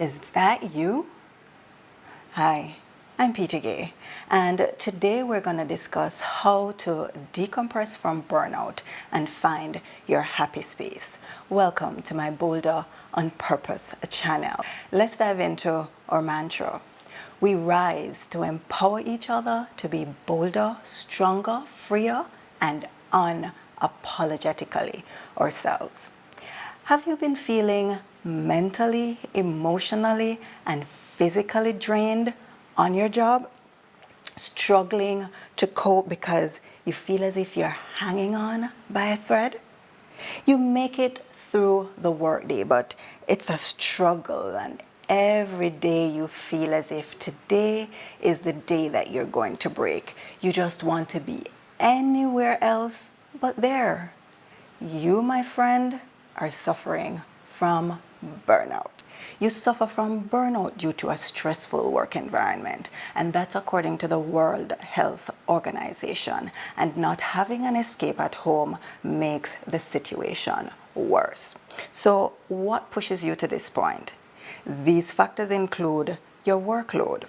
Is that you? Hi, I'm Peter Gay, and today we're going to discuss how to decompress from burnout and find your happy space. Welcome to my Boulder on Purpose channel. Let's dive into our mantra. We rise to empower each other to be bolder, stronger, freer, and unapologetically ourselves. Have you been feeling mentally, emotionally, and physically drained on your job? Struggling to cope because you feel as if you're hanging on by a thread? You make it through the workday, but it's a struggle, and every day you feel as if today is the day that you're going to break. You just want to be anywhere else but there. You, my friend, are suffering from burnout. You suffer from burnout due to a stressful work environment, and that's according to the World Health Organization. And not having an escape at home makes the situation worse. So what pushes you to this point? These factors include your workload,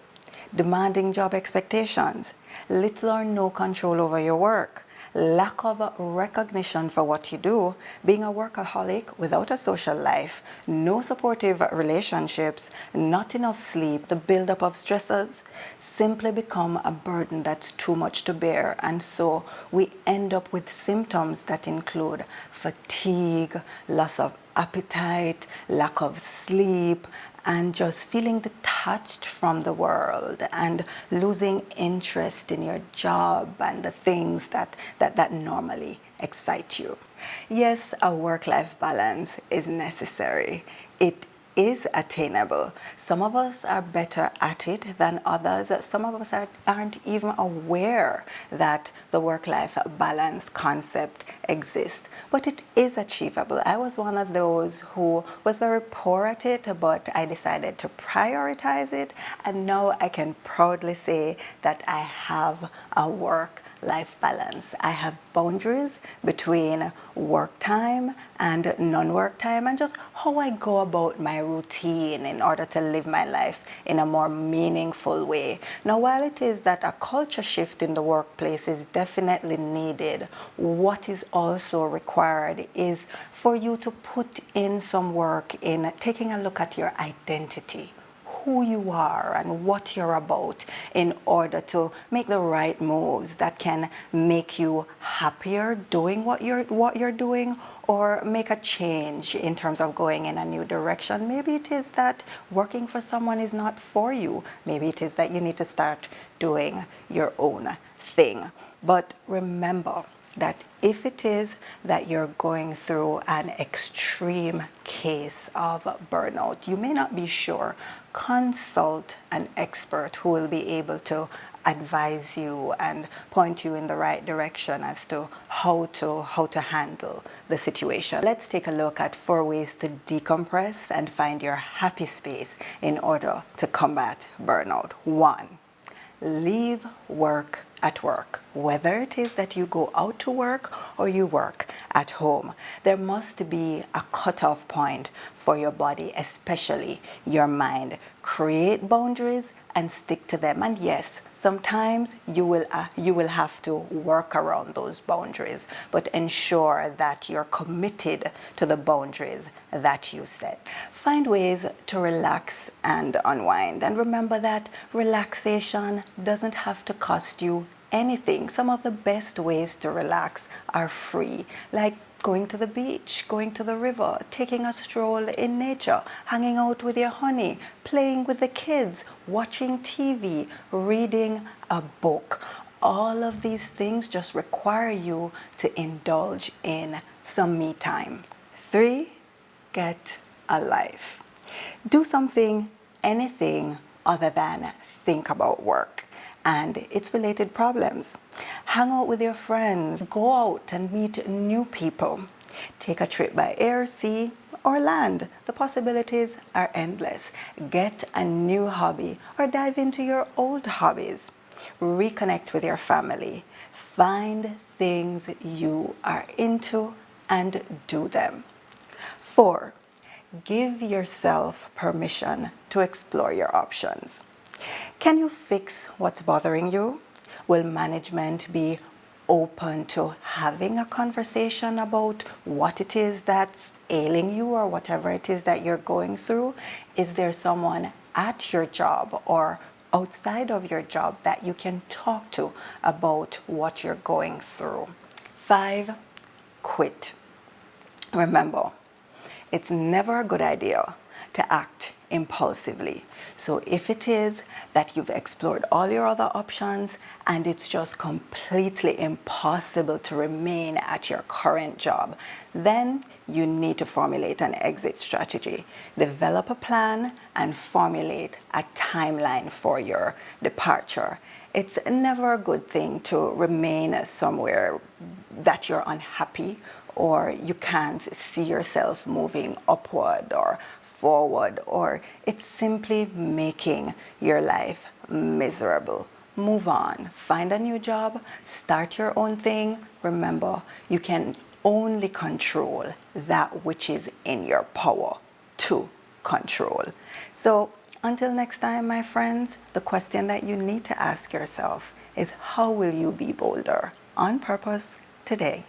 demanding job expectations, little or no control over your work, lack of recognition for what you do, being a workaholic without a social life, no supportive relationships, not enough sleep, the buildup of stressors simply become a burden that's too much to bear. And so we end up with symptoms that include fatigue, loss of appetite, lack of sleep, and just feeling detached from the world and losing interest in your job and the things that normally excite you. Yes, a work-life balance is necessary. It is attainable. Some of us are better at it than others. Some of us aren't even aware that the work-life balance concept exists, but it is achievable. I was one of those who was very poor at it, but I decided to prioritize it, and now I can proudly say that I have a work-life balance. I have boundaries between work time and non-work time, and just how I go about my routine in order to live my life in a more meaningful way. Now, while it is that a culture shift in the workplace is definitely needed, what is also required is for you to put in some work in taking a look at your identity, who you are and what you're about, in order to make the right moves that can make you happier doing what you're doing, or make a change in terms of going in a new direction. Maybe it is that working for someone is not for you. Maybe it is that you need to start doing your own thing. But remember that if it is that you're going through an extreme case of burnout, you may not be sure, consult an expert who will be able to advise you and point you in the right direction as to how to handle the situation. Let's take a look at 4 ways to decompress and find your happy space in order to combat burnout. 1. Leave work at work. Whether it is that you go out to work or you work at home, there must be a cutoff point for your body, especially your mind. Create boundaries and stick to them. And yes, sometimes you will have to work around those boundaries, but ensure that you're committed to the boundaries that you set. Find ways to relax and unwind. And remember that relaxation doesn't have to cost you anything. Some of the best ways to relax are free, like going to the beach, going to the river, taking a stroll in nature, hanging out with your honey, playing with the kids, watching TV, reading a book. All of these things just require you to indulge in some me time. 3, get a life. Do something, anything other than think about work and its related problems. Hang out with your friends, go out and meet new people. Take a trip by air, sea, or land. The possibilities are endless. Get a new hobby or dive into your old hobbies. Reconnect with your family. Find things you are into and do them. 4, give yourself permission to explore your options. Can you fix what's bothering you? Will management be open to having a conversation about what it is that's ailing you or whatever it is that you're going through? Is there someone at your job or outside of your job that you can talk to about what you're going through? 5, quit. Remember, it's never a good idea to act impulsively. So if it is that you've explored all your other options and it's just completely impossible to remain at your current job, then you need to formulate an exit strategy. Develop a plan and formulate a timeline for your departure. It's never a good thing to remain somewhere that you're unhappy or you can't see yourself moving upward or forward, or it's simply making your life miserable. Move on, find a new job, start your own thing. Remember, you can only control that which is in your power to control. So until next time, my friends, the question that you need to ask yourself is, how will you be bolder on purpose today?